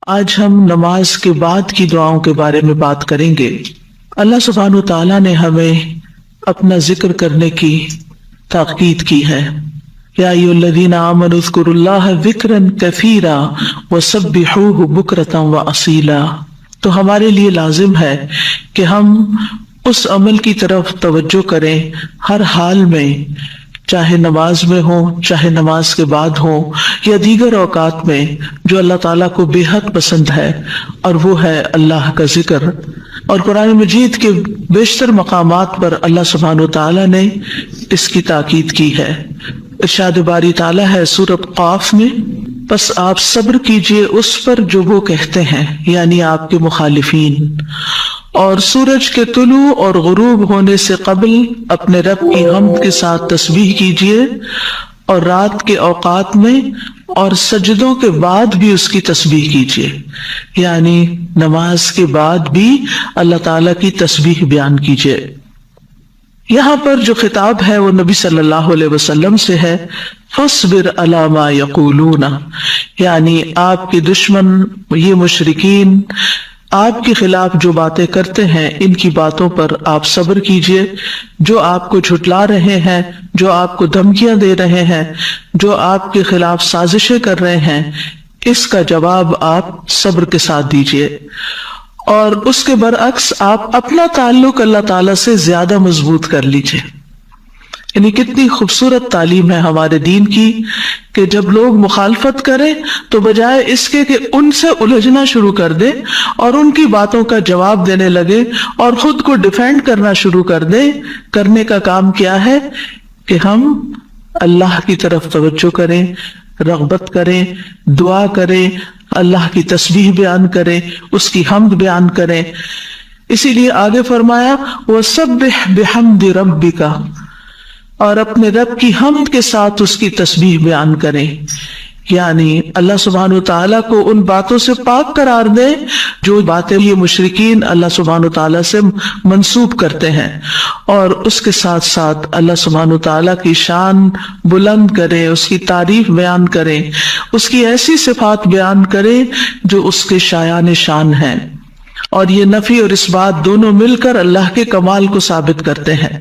آج ہم نماز کے بعد کی دعاؤں کے بارے میں بات کریں گے۔ اللہ سبحانہ و تعالیٰ نے ہمیں اپنا ذکر کرنے کی تاکید کی ہے۔ یا ایھا الذین آمنوا اذکروا اللہ ذکرا کثیرا وسبحوہ بکرۃ واصیلا۔ تو ہمارے لیے لازم ہے کہ ہم اس عمل کی طرف توجہ کریں ہر حال میں، چاہے نماز میں ہو، چاہے نماز کے بعد ہو، یا دیگر اوقات میں، جو اللہ تعالیٰ کو بے حد پسند ہے، اور وہ ہے اللہ کا ذکر۔ اور قرآن مجید کے بیشتر مقامات پر اللہ سبحانہ وتعالیٰ نے اس کی تاکید کی ہے۔ ارشاد باری تعالیٰ ہے سورۃ قاف میں، بس آپ صبر کیجئے اس پر جو وہ کہتے ہیں، یعنی آپ کے مخالفین، اور سورج کے طلوع اور غروب ہونے سے قبل اپنے رب کی حمد کے ساتھ تسبیح کیجئے، اور رات کے اوقات میں اور سجدوں کے بعد بھی اس کی تسبیح کیجئے، یعنی نماز کے بعد بھی اللہ تعالیٰ کی تسبیح بیان کیجئے۔ یہاں پر جو خطاب ہے وہ نبی صلی اللہ علیہ وسلم سے ہے، فاصبر علی ما یقولون، یعنی آپ کے دشمن یہ مشرکین آپ کے خلاف جو باتیں کرتے ہیں، ان کی باتوں پر آپ صبر کیجئے۔ جو آپ کو جھٹلا رہے ہیں، جو آپ کو دھمکیاں دے رہے ہیں، جو آپ کے خلاف سازشیں کر رہے ہیں، اس کا جواب آپ صبر کے ساتھ دیجئے، اور اس کے برعکس آپ اپنا تعلق اللہ تعالیٰ سے زیادہ مضبوط کر لیجئے۔ یعنی کتنی خوبصورت تعلیم ہے ہمارے دین کی کہ جب لوگ مخالفت کریں تو بجائے اس کے کہ ان سے الجھنا شروع کر دیں اور ان کی باتوں کا جواب دینے لگے اور خود کو ڈیفینڈ کرنا شروع کر دیں، کرنے کا کام کیا ہے کہ ہم اللہ کی طرف توجہ کریں، رغبت کریں، دعا کریں، اللہ کی تسبیح بیان کریں، اس کی حمد بیان کریں۔ اسی لیے آگے فرمایا وَسَبِّحْ بِحَمْدِ رَبِّكَ، اور اپنے رب کی حمد کے ساتھ اس کی تسبیح بیان کریں، یعنی اللہ سبحانہ وتعالیٰ کو ان باتوں سے پاک قرار دیں جو باتیں یہ مشرکین اللہ سبحانہ وتعالیٰ سے منسوب کرتے ہیں، اور اس کے ساتھ ساتھ اللہ سبحانہ وتعالیٰ کی شان بلند کریں، اس کی تعریف بیان کریں، اس کی ایسی صفات بیان کریں جو اس کے شایان شان ہیں، اور یہ نفی اور اثبات دونوں مل کر اللہ کے کمال کو ثابت کرتے ہیں۔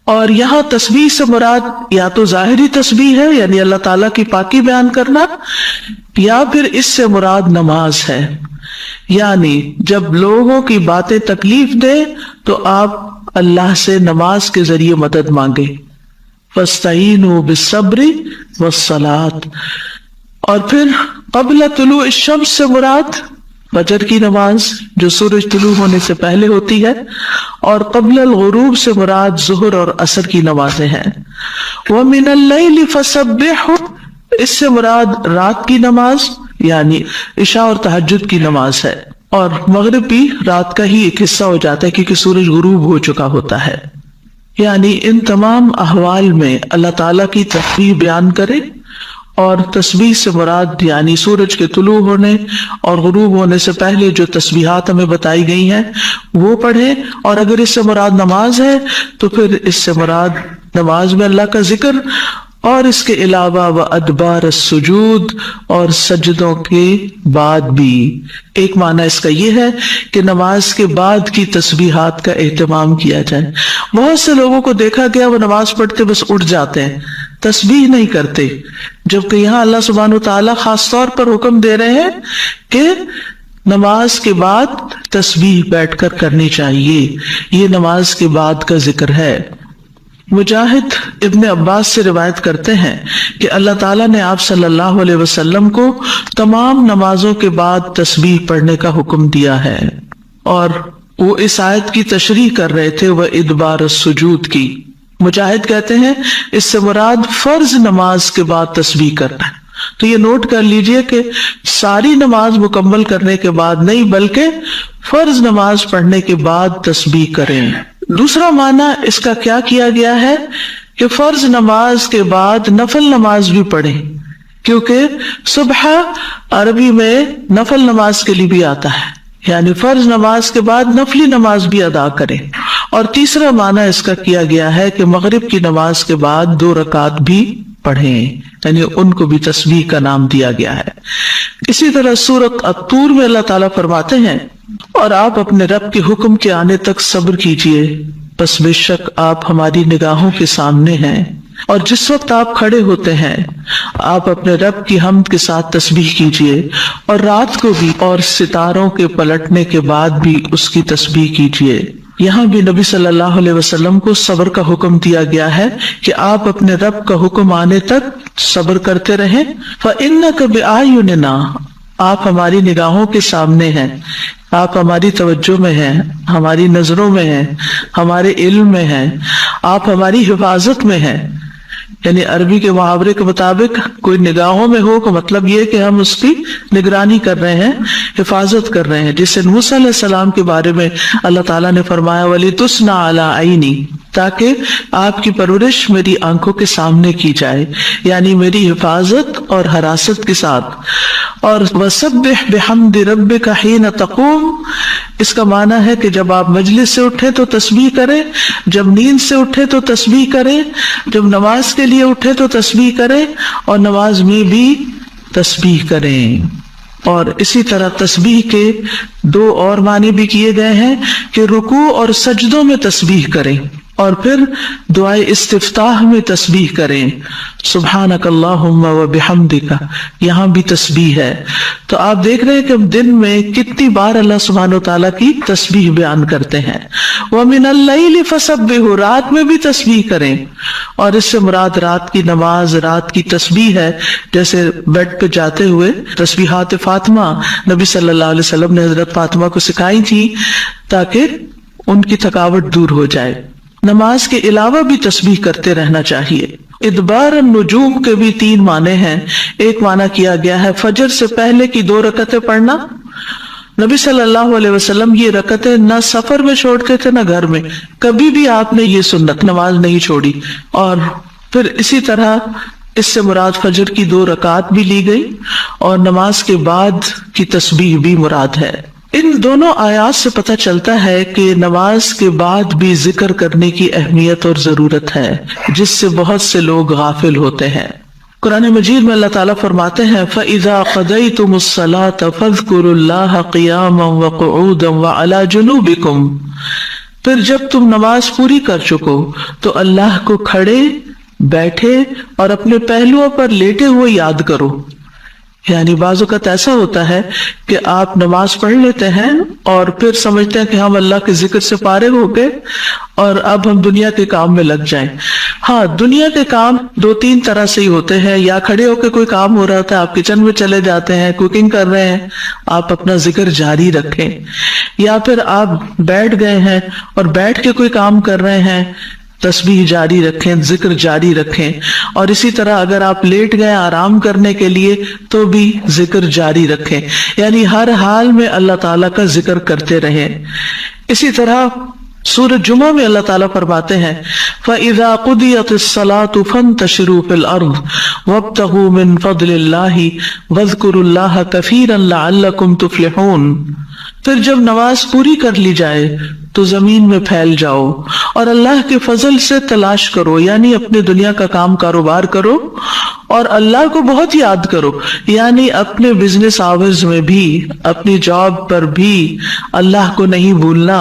اور یہاں تسبیح سے مراد یا تو ظاہری تسبیح ہے، یعنی اللہ تعالیٰ کی پاکی بیان کرنا، یا پھر اس سے مراد نماز ہے، یعنی جب لوگوں کی باتیں تکلیف دے تو آپ اللہ سے نماز کے ذریعے مدد مانگے، فاستعینوا بالصبر والصلاۃ۔ اور پھر قبل طلوع الشمس سے مراد فجر کی نماز جو سورج طلوع ہونے سے پہلے ہوتی ہے، اور قبل الغروب سے مراد ظہر اور عصر کی نمازیں ہیں۔ وَمِنَ اللَّيْلِ فَسَبِّحْهُ، اس سے مراد رات کی نماز یعنی عشاء اور تہجد کی نماز ہے، اور مغرب بھی رات کا ہی ایک حصہ ہو جاتا ہے کیونکہ سورج غروب ہو چکا ہوتا ہے۔ یعنی ان تمام احوال میں اللہ تعالیٰ کی تسبیح بیان کرے، اور تسبیح سے مراد یعنی سورج کے طلوع ہونے اور غروب ہونے سے پہلے جو تسبیحات ہمیں بتائی گئی ہیں وہ پڑھیں، اور اگر اس سے مراد نماز ہے تو پھر اس سے مراد نماز میں اللہ کا ذکر، اور اس کے علاوہ وَأَدْبَارَ السُّجُودِ، اور سجدوں کے بعد بھی۔ ایک معنی اس کا یہ ہے کہ نماز کے بعد کی تسبیحات کا اہتمام کیا جائے۔ بہت سے لوگوں کو دیکھا گیا وہ نماز پڑھتے بس اٹھ جاتے ہیں، تسبیح نہیں کرتے، جبکہ یہاں اللہ سبحانہ وتعالیٰ خاص طور پر حکم دے رہے ہیں کہ نماز کے بعد تسبیح بیٹھ کر کرنی چاہیے، یہ نماز کے بعد کا ذکر ہے۔ مجاہد ابن عباس سے روایت کرتے ہیں کہ اللہ تعالیٰ نے آپ صلی اللہ علیہ وسلم کو تمام نمازوں کے بعد تسبیح پڑھنے کا حکم دیا ہے، اور وہ اس آیت کی تشریح کر رہے تھے وَإِدْبَارَ السُّجُودِ کی۔ مجاہد کہتے ہیں اس سے مراد فرض نماز کے بعد تسبیح کرنا ہے۔ تو یہ نوٹ کر لیجئے کہ ساری نماز مکمل کرنے کے بعد نہیں، بلکہ فرض نماز پڑھنے کے بعد تسبیح کریں۔ دوسرا معنی اس کا کیا کیا گیا ہے کہ فرض نماز کے بعد نفل نماز بھی پڑھیں، کیونکہ صبح عربی میں نفل نماز کے لیے بھی آتا ہے، یعنی فرض نماز کے بعد نفلی نماز بھی ادا کریں۔ اور تیسرا معنی اس کا کیا گیا ہے کہ مغرب کی نماز کے بعد 2 رکعت بھی پڑھیں، یعنی ان کو بھی تسبیح کا نام دیا گیا ہے۔ اسی طرح سورۃ الطور میں اللہ تعالیٰ فرماتے ہیں اور آپ اپنے رب کے حکم کے آنے تک صبر کیجئے، بس بے شک آپ ہماری نگاہوں کے سامنے ہیں، اور جس وقت آپ کھڑے ہوتے ہیں آپ اپنے رب کی حمد کے ساتھ تسبیح کیجئے، اور رات کو بھی اور ستاروں کے پلٹنے کے بعد بھی اس کی تسبیح کیجئے۔ یہاں بھی نبی صلی اللہ علیہ وسلم کو صبر کا حکم دیا گیا ہے کہ آپ اپنے رب کا حکم آنے تک صبر کرتے رہیں۔ فَإِنَّكَ بِأَعْيُنِنَا، آپ ہماری نگاہوں کے سامنے ہیں، آپ ہماری توجہ میں ہیں، ہماری نظروں میں ہیں، ہمارے علم میں ہیں، آپ ہماری حفاظت میں ہیں۔ یعنی عربی کے محاورے کے مطابق کوئی نگاہوں میں ہو کا مطلب یہ کہ ہم اس کی نگرانی کر رہے ہیں، حفاظت کر رہے ہیں، جسے موسیٰ علیہ السلام کے بارے میں اللہ تعالیٰ نے فرمایا وَلِتُسْنَ عَلَىٰ عَيْنِي، تاکہ آپ کی پرورش میری آنکھوں کے سامنے کی جائے، یعنی میری حفاظت اور حراست کے ساتھ۔ اور وَسَبِّحْ بِحَمْدِ رَبِّكَ حِينَ تَقُومُ، اس کا معنی ہے کہ جب آپ مجلس سے اٹھیں تو تسبیح کریں، جب نیند سے اٹھیں تو تسبیح کریں، جب نماز کے لیے اٹھے تو تسبیح کریں، اور نماز میں بھی تسبیح کریں۔ اور اسی طرح تسبیح کے دو اور معنی بھی کیے گئے ہیں کہ رکوع اور سجدوں میں تسبیح کریں، اور پھر دعائے استفتاح میں تسبیح کریں، سبحانک اللہم و بحمدک، یہاں بھی تسبیح ہے۔ تو آپ دیکھ رہے ہیں کہ ہم دن میں کتنی بار اللہ سبحانہ و تعالیٰ کی تسبیح بیان کرتے ہیں۔ وَمِنَ اللَّيْلِ فَسَبِّحْ، رات میں بھی تسبیح کریں، اور اس سے مراد رات کی نماز، رات کی تسبیح ہے، جیسے بیڈ پہ جاتے ہوئے تسبیحات فاطمہ نبی صلی اللہ علیہ وسلم نے حضرت فاطمہ کو سکھائی تھی تاکہ ان کی تھکاوٹ دور ہو جائے۔ نماز کے علاوہ بھی تسبیح کرتے رہنا چاہیے۔ ادبار النجوم کے بھی 3 معنی ہیں۔ ایک معنی کیا گیا ہے فجر سے پہلے کی 2 رکعتیں پڑھنا۔ نبی صلی اللہ علیہ وسلم یہ رکعتیں نہ سفر میں چھوڑتے تھے نہ گھر میں، کبھی بھی آپ نے یہ سنت نماز نہیں چھوڑی۔ اور پھر اسی طرح اس سے مراد فجر کی 2 رکعات بھی لی گئی، اور نماز کے بعد کی تسبیح بھی مراد ہے۔ ان دونوں آیات سے پتہ چلتا ہے کہ نماز کے بعد بھی ذکر کرنے کی اہمیت اور ضرورت ہے، جس سے بہت سے لوگ غافل ہوتے ہیں۔ قرآن مجید میں اللہ تعالیٰ فرماتے ہیں فَإِذَا قَضَيْتُمُ الصَّلَاةَ فَاذْكُرُوا اللَّهَ قِيَامًا وَقُعُودًا وَعَلَى جُنُوبِكُمْ، پھر جب تم نماز پوری کر چکو تو اللہ کو کھڑے، بیٹھے اور اپنے پہلوؤں پر لیٹے ہوئے یاد کرو۔ یعنی بعض اوقات ایسا ہوتا ہے کہ آپ نماز پڑھ لیتے ہیں اور پھر سمجھتے ہیں کہ ہم اللہ کے ذکر سے فارغ ہو گئے اور اب ہم دنیا کے کام میں لگ جائیں۔ ہاں، دنیا کے کام 2-3 طرح سے ہی ہوتے ہیں، یا کھڑے ہو کے کوئی کام ہو رہا ہوتا ہے، آپ کچن میں چلے جاتے ہیں، کوکنگ کر رہے ہیں، آپ اپنا ذکر جاری رکھیں، یا پھر آپ بیٹھ گئے ہیں اور بیٹھ کے کوئی کام کر رہے ہیں، تسبیح جاری رکھیں، ذکر جاری رکھیں۔ اور اسی طرح اگر آپ لیٹ گئے آرام کرنے کے لیے تو بھی ذکر جاری رکھیں، یعنی ہر حال میں اللہ تعالیٰ کا ذکر کرتے رہیں۔ اسی طرح سورۃ جمعہ میں اللہ تعالیٰ فرماتے ہیں فَإِذَا قُضِيَتِ الصَّلَاةُ فَانتَشِرُوا فِي الْأَرْضِ وَابْتَغُوا مِن فَضْلِ اللَّهِ وَاذْكُرُوا اللَّهَ كَثِيرًا لَعَلَّكُمْ تُفْلِحُونَ، پھر جب نماز پوری کر لی جائے تو زمین میں پھیل جاؤ اور اللہ کے فضل سے تلاش کرو، یعنی اپنے دنیا کا کام کاروبار کرو اور اللہ کو بہت یاد کرو، یعنی اپنے بزنس آورز میں بھی، اپنی جاب پر بھی اللہ کو نہیں بھولنا۔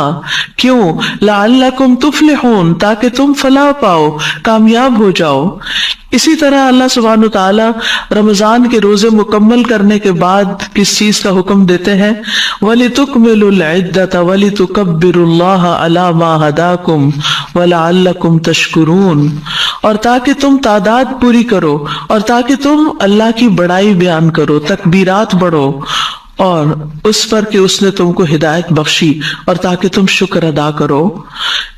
کیوں؟ لعلکم تفلحون، تاکہ تم فلاح پاؤ، کامیاب ہو جاؤ۔ اسی طرح اللہ سبحانہ وتعالیٰ رمضان کے روزے مکمل کرنے کے بعد کس چیز کا حکم دیتے ہیں؟ وَلِتُكْمِلُوا الْعِدَّةَ وَلِتُكَبِّرُوا اللَّهَ عَلَى مَا هَدَاكُمْ وَلَعَلَّكُمْ تَشْكُرُونَ، اور تاکہ تم تعداد پوری کرو، اور تاکہ تم اللہ کی بڑائی بیان کرو، تکبیرات بڑھو، اور اس پر کہ اس نے تم کو ہدایت بخشی، اور تاکہ تم شکر ادا کرو۔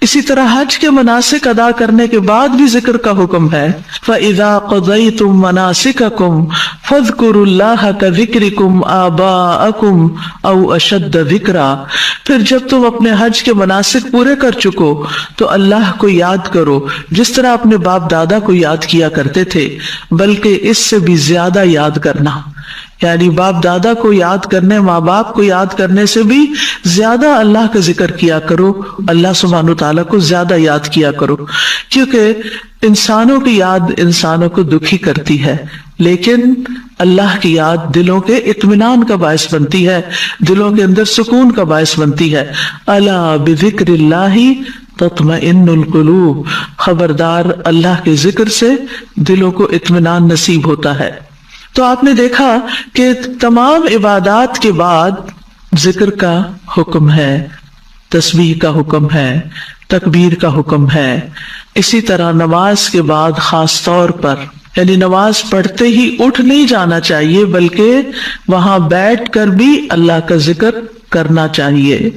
اسی طرح حج کے مناسک ادا کرنے کے بعد بھی ذکر کا حکم ہے فَإِذَا قَضَيْتُم مَّنَاسِكَكُمْ فَاذْكُرُوا اللَّهَ كَذِكْرِكُمْ آبَاءَكُمْ أَوْ أَشَدَّ ذِكْرًا، پھر جب تم اپنے حج کے مناسک پورے کر چکو تو اللہ کو یاد کرو جس طرح اپنے باپ دادا کو یاد کیا کرتے تھے، بلکہ اس سے بھی زیادہ یاد کرنا۔ یعنی باپ دادا کو یاد کرنے، ماں باپ کو یاد کرنے سے بھی زیادہ اللہ کا ذکر کیا کرو، اللہ سبحانہ تعالیٰ کو زیادہ یاد کیا کرو، کیونکہ انسانوں کی یاد انسانوں کو دکھی کرتی ہے، لیکن اللہ کی یاد دلوں کے اطمینان کا باعث بنتی ہے، دلوں کے اندر سکون کا باعث بنتی ہے۔ الا بذکر اللہ تطمئن القلوب، خبردار اللہ کے ذکر سے دلوں کو اطمینان نصیب ہوتا ہے۔ تو آپ نے دیکھا کہ تمام عبادات کے بعد ذکر کا حکم ہے، تسبیح کا حکم ہے، تکبیر کا حکم ہے۔ اسی طرح نماز کے بعد خاص طور پر، یعنی نماز پڑھتے ہی اٹھ نہیں جانا چاہیے، بلکہ وہاں بیٹھ کر بھی اللہ کا ذکر کرنا چاہیے۔